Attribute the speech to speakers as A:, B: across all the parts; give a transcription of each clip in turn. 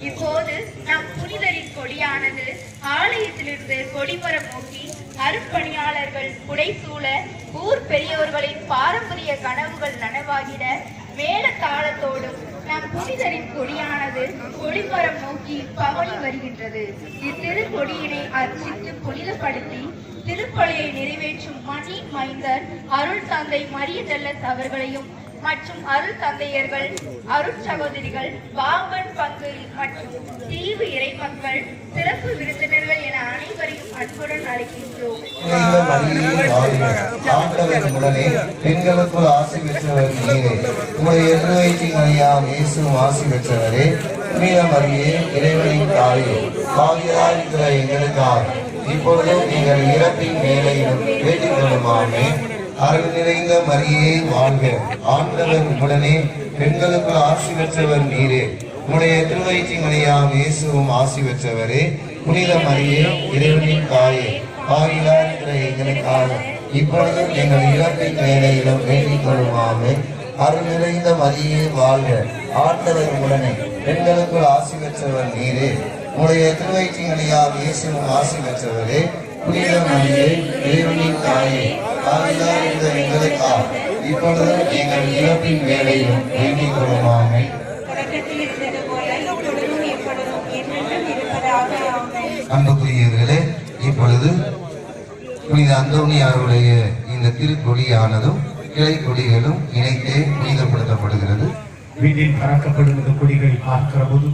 A: இப்போது நம் புனிதரின் கொடியானது ஆலயத்திலிருந்து கொடிமரம் நோக்கி அருட்பணியாளர்கள் புடைசூழ ஊர் பெரியோர்களின் பாரம்பரிய கனவுகள் நனவாகிட மேல தாளத்தோடும் நம் புனிதரின் கொடியானது கொடிமரம் நோக்கி பவனி வருகின்றது. இத்திரு கொடியினை அர்ச்சித்து புனிதப்படுத்தி திருப்பலியை நிறைவேற்றும் மணி மைந்தர் அருள் தந்தை மரிய டெல்லஸ் அவர்களையும் மற்றும் அருள் தந்தையர்கள், அருள் சகோதரிகள், பாம்பன் பங்கு மற்றும் தீவு இறைமக்கள், சிறப்பு விருந்தினர்கள் என அனைவரையும் அன்புடன் அழைக்கின்றோம்.
B: பெண்களுக்குள் ஆசி பெற்றவர் நீரே, உங்களுடைய ஆசி பெற்றவரே, மரியே, இறைவனின் தாயே, பாவியராயிருக்கிற எங்களுக்காக இப்பொழுது நீங்கள் இறப்பின் வேலையிலும் வேண்டிக் கொள்ளுமாமே. அருள் நிறைந்த மரியே வாழ்க, ஆண்டவர் உடனே பெண்களுக்குள் ஆசி பெற்றவர் நீரே, உடைய திருவயிற்றின் இயேசுவும் ஆசி பெற்றவரே. புனித மரியே, இறைவனின் தாயே, பாவியராயிருக்கிற எங்களுக்காக இப்பொழுது நீங்கள் இறப்பின் வேலையிலும் வேண்டிக் கொள்ளுமாமே. அருள் நிறைந்த மரியே வாழ்க, ஆண்டவர் உடனே பெண்களுக்குள் ஆசி பெற்றவர் நீரே, உடைய திருவயிற்றின் இயேசுவும் ஆசி பெற்றவரே. புனித மரியே, இறைவனின் தாயே, எங்களுக்காக இப்பொழுது எங்கள் இறப்பின் வேலையிலும் வேண்டிக் கொள்ளுமாமே. அன்புக்குரியவர்களே, இப்பொழுது புனித அந்தோனியாருடைய இந்த திருக்கொடியானதும் கிளை கொடிகளும் இணைத்தே புனிதப்படுத்தப்படுகிறது.
C: வீட்டில் பறக்கப்படும் இந்த கொடிகளை பார்க்கிற போது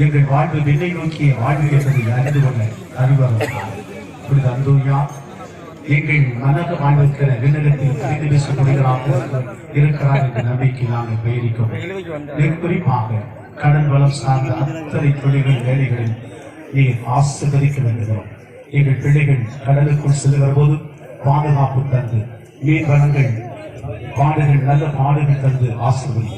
C: எங்கள் வாழ்வு விண்ணை நோக்கிய வாழ்வு என்பதை அறிந்து கொள்ள அறிவார்கள். புனித அந்தோனியா எங்கள் மனத வாழ்விற்கிற விண்ணகத்தில் கணித பேசக்கூடியவராக இருக்கிறார் என்ற நம்பிக்கை நாங்கள் பயணிக்கிறோம். குறிப்பாக கடல் வளம் சார்ந்த அத்தனை தொழில்கள் வேலைகளில் நீர் ஆசீர்வதிக்க வேண்டுகிறோம். எங்கள் பிள்ளைகள் கடலுக்குள் செல்லுகிற போது பாதுகாப்பு தந்து மீன் வளங்கள் பாடுகள் நல்ல பாடுகள் தந்து ஆசீர்வதி.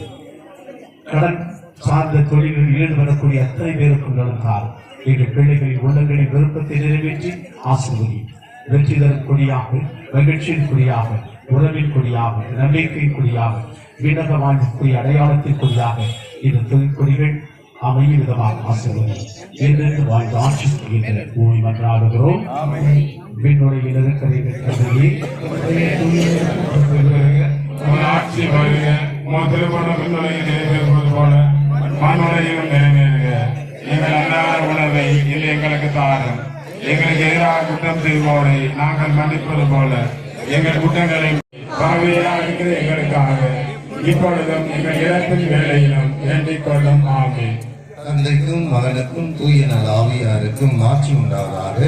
C: கடல் சார்ந்த தொழில்களில் ஈடுபடக்கூடிய அத்தனை பேருக்கும் நலந்தார். எங்கள் பிள்ளைகளின் உள்ளங்களின் விருப்பத்தை நிறைவேற்றி ஆசீர்வதி. வெற்றி தரும் கொடியாக, மகிழ்ச்சியின் கொடியாக, உறவின் கொடியாக, நம்பிக்கையின் கொடியாக, விண்ணக வாழ்வுக்குரிய அடையாளத்தின் கொடியாக இந்த தொழிற்கொடிகள் அமையும் விதமாக ஆசீர்வதி. என்றென்று வாழ்ந்து ஆட்சி புரிகின்ற பூமி மன்றாடுகிறோம். விண்ணுடைய இருக்கிறீர்கள்
D: ஆட்சி வருக, திருமணம் விண்ணுலையில் நிறைவேறுவது போல மண்ணுலையிலும் நிறைவேறுக. எங்கள் அன்றாட உணவை இது எங்களுக்கு தாரும். எங்களுக்கு எதிராக குற்றம் செய்வோரை நாங்கள் மன்னிப்பது போல எங்கள் குற்றங்களை பாவியாக இருக்கிற எங்களுக்காக இப்பொழுதும் எங்கள் இறப்பின் வேலையிலும் வேண்டிக் கொள்ளும். ஆமென்.
B: தந்தைக்கும் மகனுக்கும் தூய நல் ஆவியாருக்கும் மாற்றி உண்டாவதாக.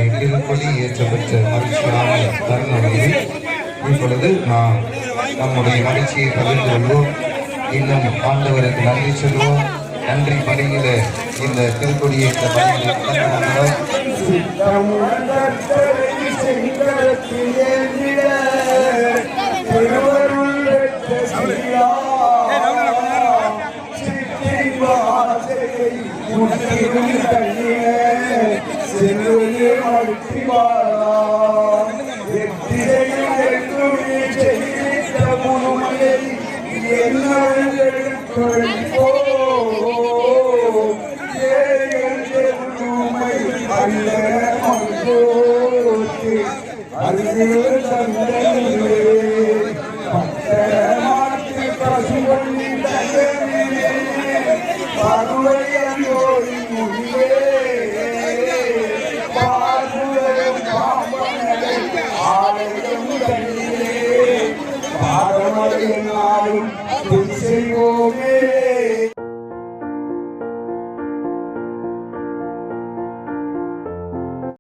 B: ஆண்டவருடைய திருப்பலி ஏற்றப்பெற்ற மகிழ்ச்சியான தருணம் இது. இப்பொழுது நாம் நம்முடைய மகிழ்ச்சியை பகிர்ந்து கொள்வோம். இன்னும் ஆண்டவருக்கு நன்றி சொல்வோம். நன்றி பலியில இந்த திருக்கொடியேற்ற பலியில்
E: செய்வோமே